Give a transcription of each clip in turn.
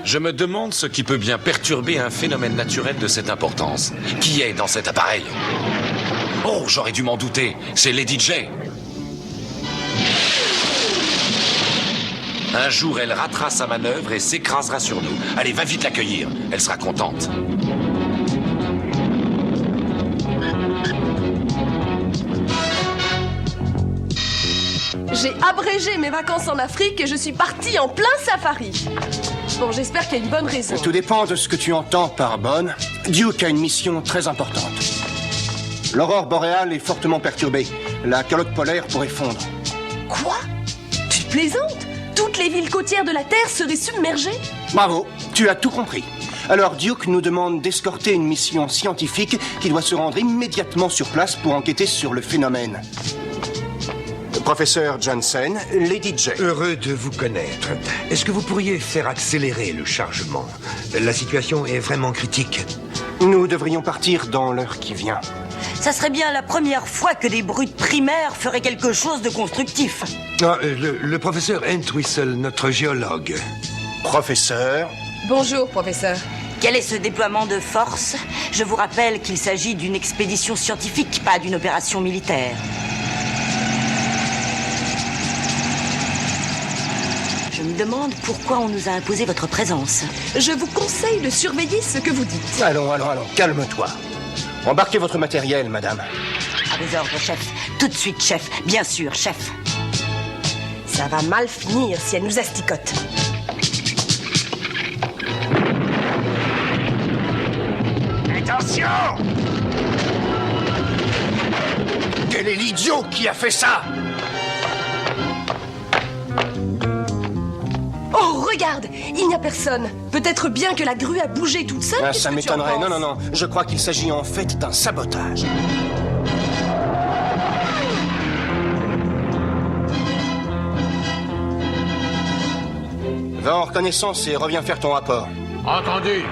Je me demande ce qui peut bien perturber un phénomène naturel de cette importance. Qui est dans cet appareil? Oh, j'aurais dû m'en douter. C'est Lady J. Un jour, elle ratera sa manœuvre et s'écrasera sur nous. Allez, va vite l'accueillir. Elle sera contente. J'ai abrégé mes vacances en Afrique et je suis partie en plein safari. Bon, j'espère qu'il y a une bonne raison. Tout dépend de ce que tu entends par bonne. Duke a une mission très importante. L'aurore boréale est fortement perturbée. La calotte polaire pourrait fondre. Quoi? Tu plaisantes? Toutes les villes côtières de la Terre seraient submergées? Bravo, tu as tout compris. Alors Duke nous demande d'escorter une mission scientifique qui doit se rendre immédiatement sur place pour enquêter sur le phénomène. Professeur Johnson, Lady J. Heureux de vous connaître. Est-ce que vous pourriez faire accélérer le chargement? La situation est vraiment critique. Nous devrions partir dans l'heure qui vient. Ça serait bien la première fois que des brutes primaires feraient quelque chose de constructif. Ah, le professeur Entwistle, notre géologue. Professeur. Bonjour, professeur. Quel est ce déploiement de force? Je vous rappelle qu'il s'agit d'une expédition scientifique, pas d'une opération militaire. Je me demande pourquoi on nous a imposé votre présence. Je vous conseille de surveiller ce que vous dites. Allons, calme-toi. Embarquez votre matériel, madame. À vos ordres, chef. Tout de suite, chef. Bien sûr, chef. Ça va mal finir si elle nous asticote. Attention! Quel est l'idiot qui a fait ça? Oh, regarde! Il n'y a personne. Peut-être bien que la grue a bougé toute seule. Ça m'étonnerait. Non. Je crois qu'il s'agit en fait d'un sabotage. Va en reconnaissance et reviens faire ton rapport. Entendu.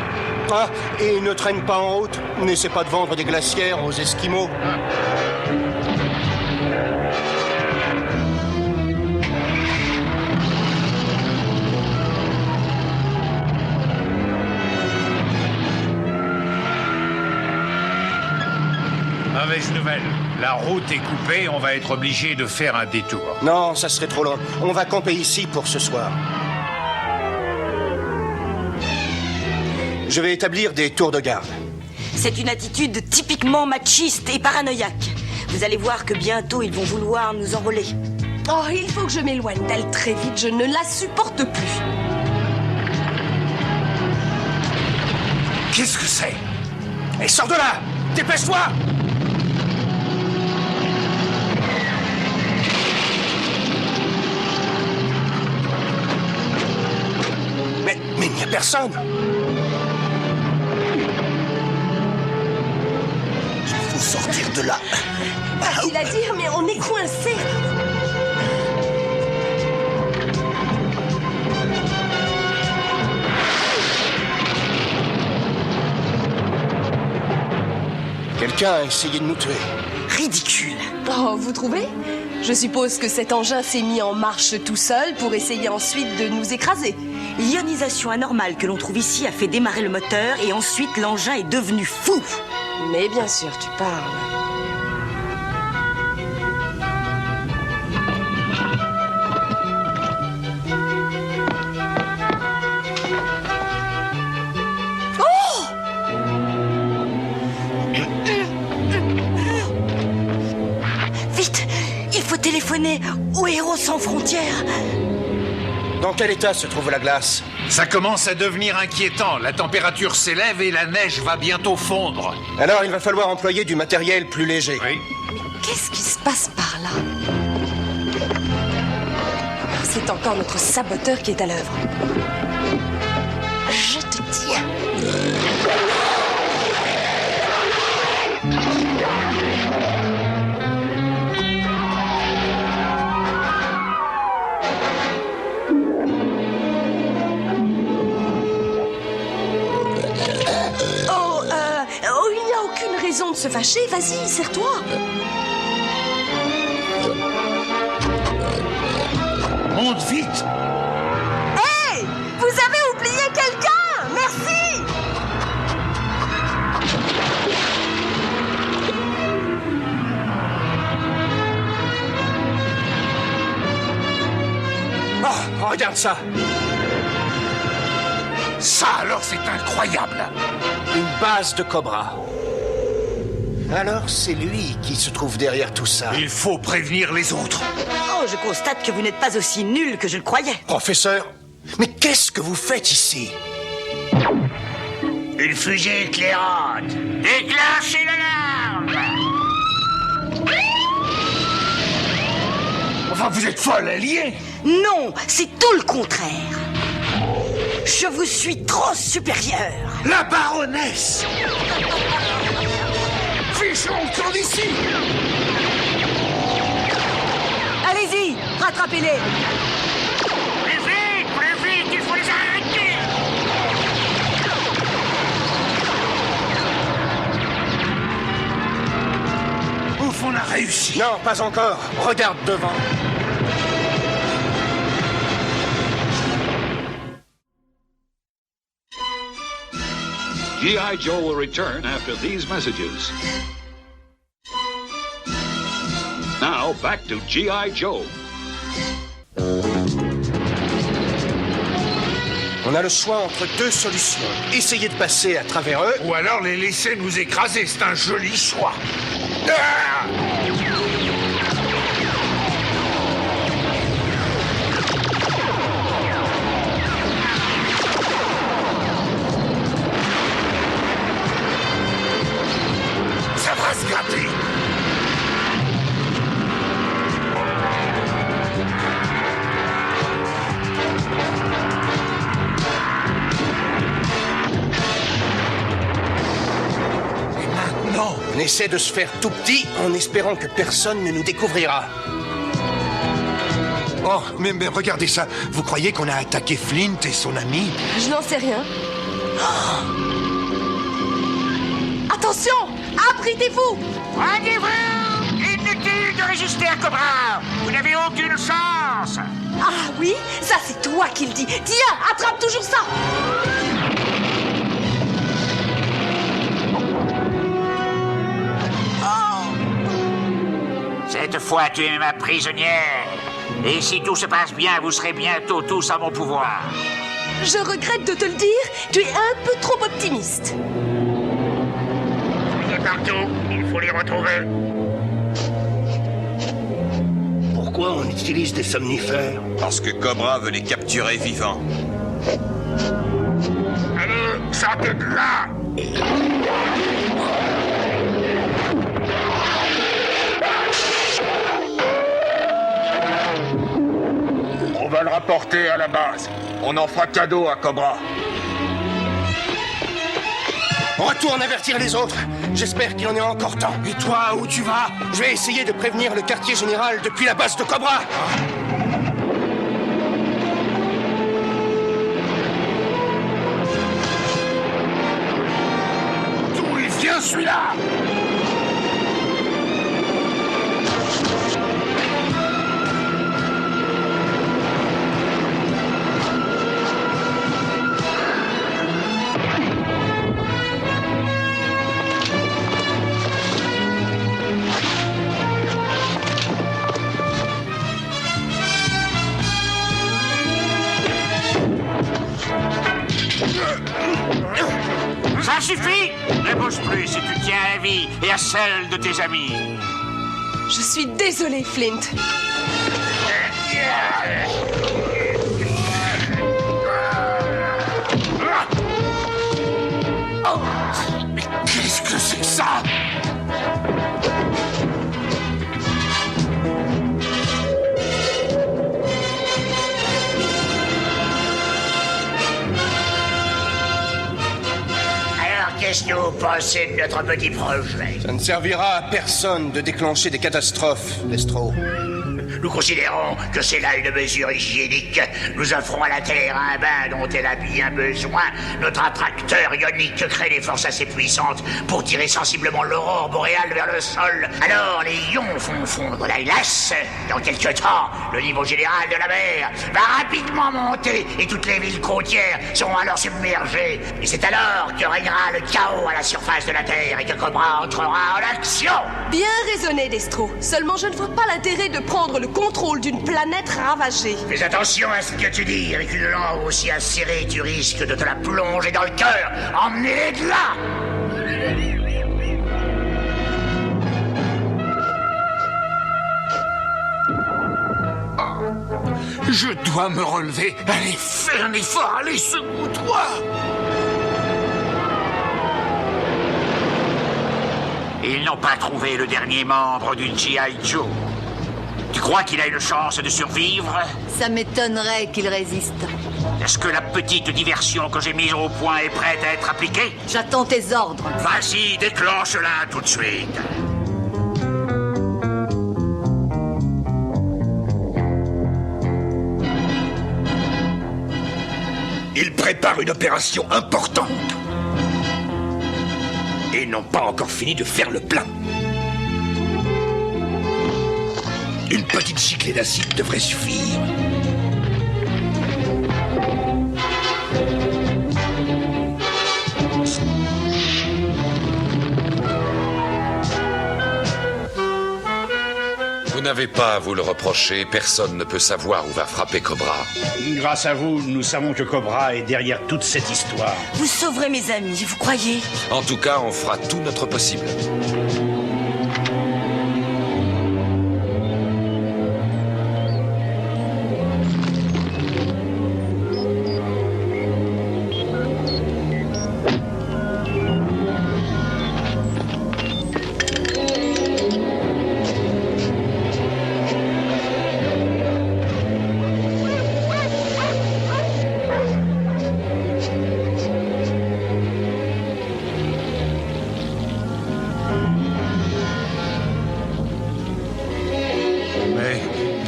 Ah, et ne traîne pas en route. N'essaie pas de vendre des glacières aux Esquimaux. Mauvaise nouvelle. La route est coupée, on va être obligé de faire un détour. Non, ça serait trop long. On va camper ici pour ce soir. Je vais établir des tours de garde. C'est une attitude typiquement machiste et paranoïaque. Vous allez voir que bientôt ils vont vouloir nous enrôler. Oh, il faut que je m'éloigne d'elle très vite. Je ne la supporte plus. Qu'est-ce que c'est? Et sors de là! Dépêche-toi! Mais il n'y a personne! Il faut sortir de là. Facile à dire, mais on est coincés. Quelqu'un a essayé de nous tuer. Ridicule. Oh, vous trouvez? Je suppose que cet engin s'est mis en marche tout seul pour essayer ensuite de nous écraser. L'ionisation anormale que l'on trouve ici a fait démarrer le moteur et ensuite l'engin est devenu fou. Mais bien sûr, tu parles. téléphonez aux Héros sans frontières. Dans quel état se trouve la glace? Ça commence à devenir inquiétant. La température s'élève et la neige va bientôt fondre. Alors il va falloir employer du matériel plus léger. Oui. Qu'est-ce qui se passe par là? C'est encore notre saboteur qui est à l'œuvre. Je te tiens. Il n'y a aucune raison de se fâcher. Vas-y, serre-toi. Monte vite! Hey! Vous avez oublié quelqu'un! Merci! Oh, regarde ça! Ça alors, c'est incroyable! Une base de Cobra. Alors c'est lui qui se trouve derrière tout ça. Il faut prévenir les autres. Oh, je constate que vous n'êtes pas aussi nul que je le croyais. Professeur, mais qu'est-ce que vous faites ici? Une fusée éclairante! Déclenchez l'alarme! Enfin, vous êtes folle, alliée! Non, c'est tout le contraire. Je vous suis trop supérieur. La baronesse! Fichons le camp d'ici! Allez-y, rattrapez-les. Plus vite, il faut les arrêter! Ouf, on a réussi! Non, pas encore. Regarde devant. G.I. Joe will return after these messages. Now, back to G.I. Joe. On a le choix entre deux solutions. Essayer de passer à travers eux. Ou alors les laisser nous écraser, c'est un joli choix. Ah! Ça va se gâter. On essaie de se faire tout petit en espérant que personne ne nous découvrira. Oh, mais regardez ça. Vous croyez qu'on a attaqué Flint et son ami? Je n'en sais rien. Oh! Attention! Abritez-vous! Rendez-vous! Inutile de résister à Cobra! Vous n'avez aucune chance! Ah oui? Ça, c'est toi qui le dis. Tiens, attrape toujours ça! Cette fois, tu es ma prisonnière. Et si tout se passe bien, vous serez bientôt tous à mon pouvoir. Je regrette de te le dire, tu es un peu trop optimiste. Il est partout, il faut les retrouver. Pourquoi on utilise des somnifères? Parce que Cobra veut les capturer vivants. Allez, sortez de là! On va le rapporter à la base. On en fera cadeau à Cobra. Retourne avertir les autres. J'espère qu'il en est encore temps. Et toi, où tu vas? Je vais essayer de prévenir le quartier général depuis la base de Cobra. D'où il vient celui-là? Ça suffit! Ne bouge plus si tu tiens à la vie et à celle de tes amis. Je suis désolée, Flint. Mais qu'est-ce que c'est que ça? Qu'est-ce que vous pensez de notre petit projet? Ça ne servira à personne de déclencher des catastrophes, Destro. Nous considérons que c'est là une mesure hygiénique. Nous offrons à la Terre un bain dont elle a bien besoin. Notre attracteur ionique crée des forces assez puissantes pour tirer sensiblement l'aurore boréale vers le sol. Alors les ions font fondre la glace. Dans quelques temps, le niveau général de la mer va rapidement monter et toutes les villes côtières seront alors submergées. Et c'est alors que régnera le chaos à la surface de la Terre et que Cobra entrera en action. Bien raisonné, Destro. Seulement, je ne vois pas l'intérêt de prendre le contrôle d'une planète ravagée. Fais attention à ce que tu dis. Avec une langue aussi acérée, tu risques de te la plonger dans le cœur. Emmenez-les de là. Je dois me relever. Allez, fais un effort. Allez, secoue-toi. Ils n'ont pas trouvé le dernier membre du G.I. Joe. Tu crois qu'il a une chance de survivre? Ça m'étonnerait qu'il résiste. Est-ce que la petite diversion que j'ai mise au point est prête à être appliquée? J'attends tes ordres. Vas-y, déclenche-la tout de suite. Ils préparent une opération importante. Et n'ont pas encore fini de faire le plein. Une petite giclée d'acide devrait suffire. Vous n'avez pas à vous le reprocher. Personne ne peut savoir où va frapper Cobra. Grâce à vous, nous savons que Cobra est derrière toute cette histoire. Vous sauverez mes amis, vous croyez? En tout cas, on fera tout notre possible.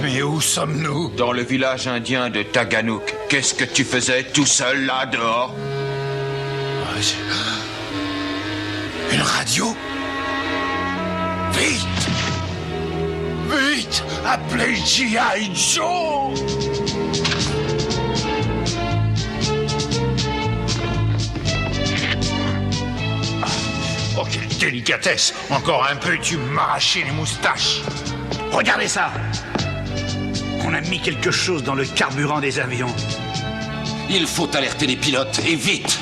Mais où sommes-nous? Dans le village indien de Taganook. Qu'est-ce que tu faisais tout seul là dehors? Une radio? Vite! Vite! Appelez G.I. Joe! Oh, quelle délicatesse! Encore un peu, tu m'arrachais les moustaches. Regardez ça! On a mis quelque chose dans le carburant des avions. Il faut alerter les pilotes, et vite!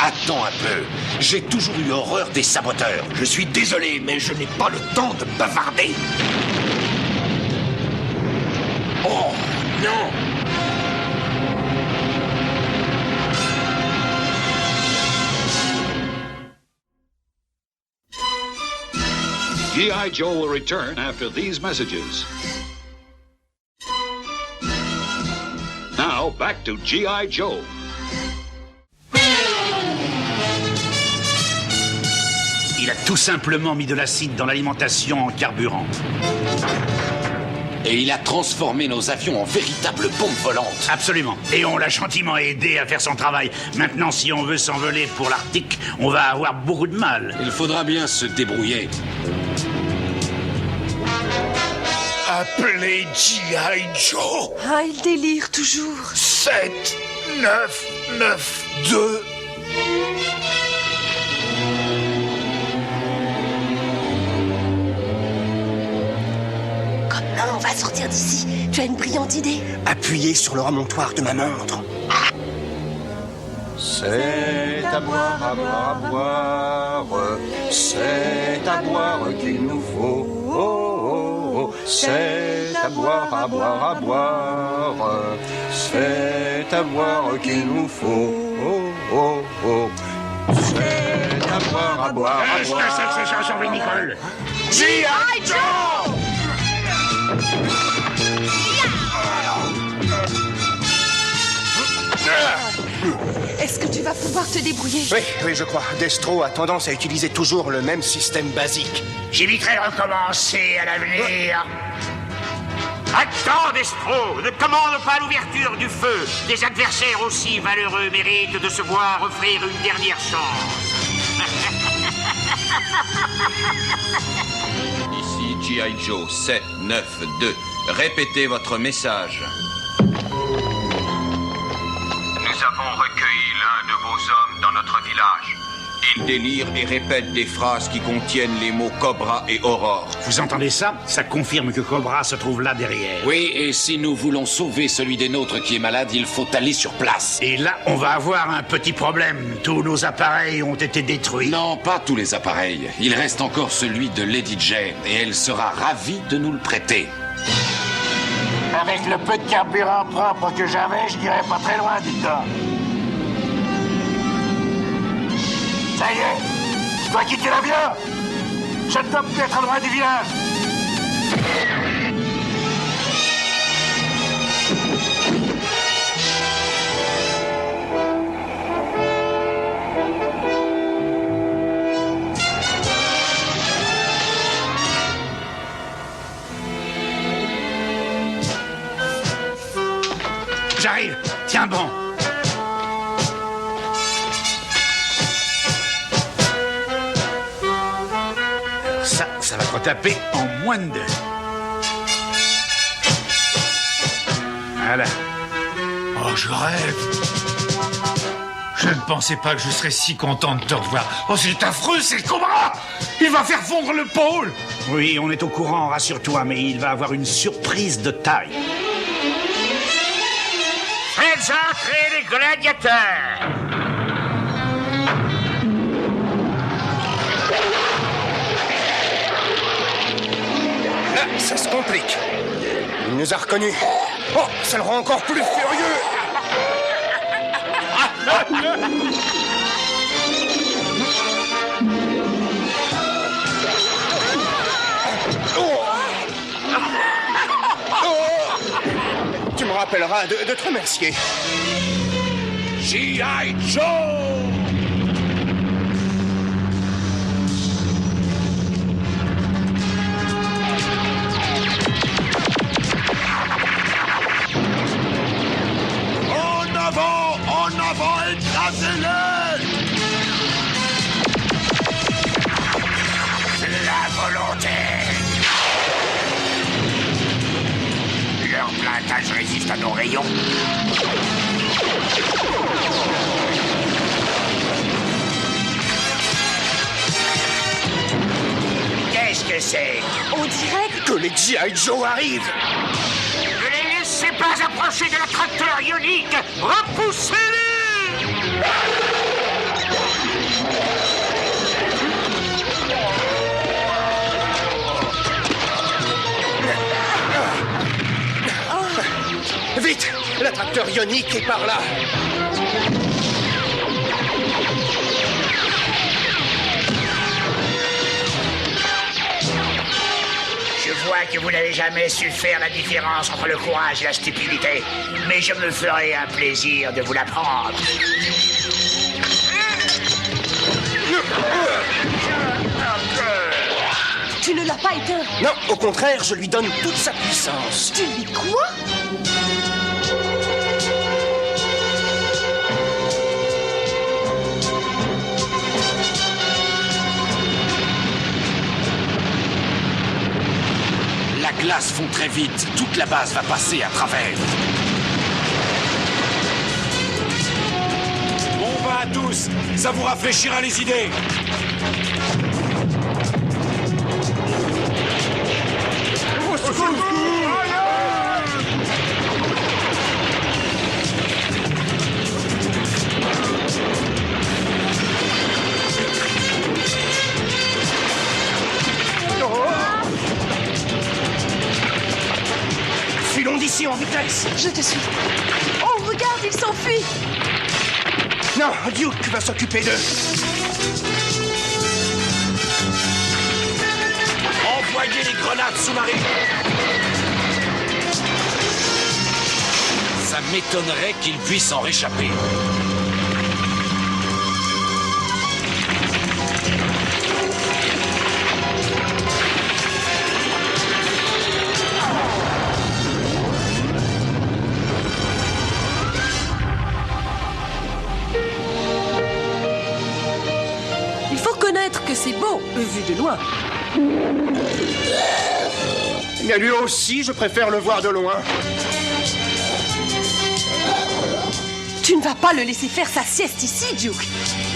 Attends un peu. J'ai toujours eu horreur des saboteurs. Je suis désolé, mais je n'ai pas le temps de bavarder. Oh, non! G.I. Joe will return after these messages. Now, back to G.I. Joe. Il a tout simplement mis de l'acide dans l'alimentation en carburant. Et il a transformé nos avions en véritables bombes volantes. Absolument. Et on l'a gentiment aidé à faire son travail. Maintenant, si on veut s'envoler pour l'Arctique, on va avoir beaucoup de mal. Il faudra bien se débrouiller. Appelez G.I. Joe. Ah, il délire toujours. 7, 9, 9, 2... pas sortir d'ici. Tu as une brillante idée. Appuyez sur le remontoir de ma montre. C'est à boire, à boire, à boire. C'est à boire qu'il nous faut. Oh, oh, oh. C'est à boire, à boire, à boire. C'est à boire qu'il nous faut. Oh, oh, oh. C'est à boire, à boire, à Qu'est-ce boire. que c'est que ces chansons vinicoles? G.I. Joe! Est-ce que tu vas pouvoir te débrouiller? Oui, je crois. Destro a tendance à utiliser toujours le même système basique. J'éviterai de recommencer à l'avenir. Attends, Destro, ne commande pas l'ouverture du feu. Des adversaires aussi valeureux méritent de se voir offrir une dernière chance. Ici G.I. Joe 792. Répétez votre message. Nous avons recueilli l'un de vos hommes dans notre village. Il délire et répète des phrases qui contiennent les mots Cobra et Aurore. Vous entendez ça? Ça confirme que Cobra se trouve là derrière. Oui, et si nous voulons sauver celui des nôtres qui est malade, il faut aller sur place. Et là, on va avoir un petit problème. Tous nos appareils ont été détruits. Non, pas tous les appareils. Il reste encore celui de Lady Jane, et elle sera ravie de nous le prêter. Avec le peu de carburant propre que j'avais, je n'irais pas très loin, dis-donc. Ça y est, je dois quitter l'avion. Je ne dois plus être loin du village. J'arrive. Tiens bon. Ça va te retaper en moins de 2. Voilà. Oh, je rêve. Je ne pensais pas que je serais si content de te revoir. Oh, c'est affreux, c'est Cobra! Il va faire fondre le pôle! Oui, on est au courant, rassure-toi, mais il va avoir une surprise de taille. Faites entrer les gladiateurs! Là, ça se complique. Il nous a reconnus. Oh, ça le rend encore plus furieux. Tu me rappelleras de te remercier. G.I. Joe! En avant, écrasez-les! La volonté! Leur plantage résiste à nos rayons. Qu'est-ce que c'est? On dirait que les G.I. Joe arrivent! Ne les laissez pas approcher de l'attracteur ionique! Repoussez-les! Vite! L'attracteur ionique est par là! Je vois que vous n'avez jamais su faire la différence entre le courage et la stupidité, mais je me ferai un plaisir de vous l'apprendre. Tu ne l'as pas éteint. Non, au contraire, je lui donne toute sa puissance. Tu lui quoi? La glace fond très vite. Toute la base va passer à travers. Bon va à tous. Ça vous rafraîchira les idées. Au secours! d'ici en vitesse. Je te suis. Oh, regarde, il s'enfuit. Non, Duke va s'occuper d'eux. Envoyez les grenades sous-marines. Ça m'étonnerait qu'il puisse en réchapper. Il faut connaître que c'est beau, vu de loin. Mais lui aussi, je préfère le voir de loin. Tu ne vas pas le laisser faire sa sieste ici, Duke.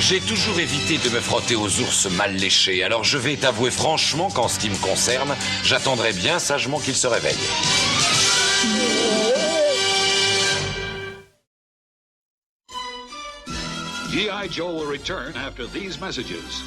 J'ai toujours évité de me frotter aux ours mal léchés, alors je vais t'avouer franchement qu'en ce qui me concerne, j'attendrai bien sagement qu'il se réveille. G.I. Joe will return after these messages.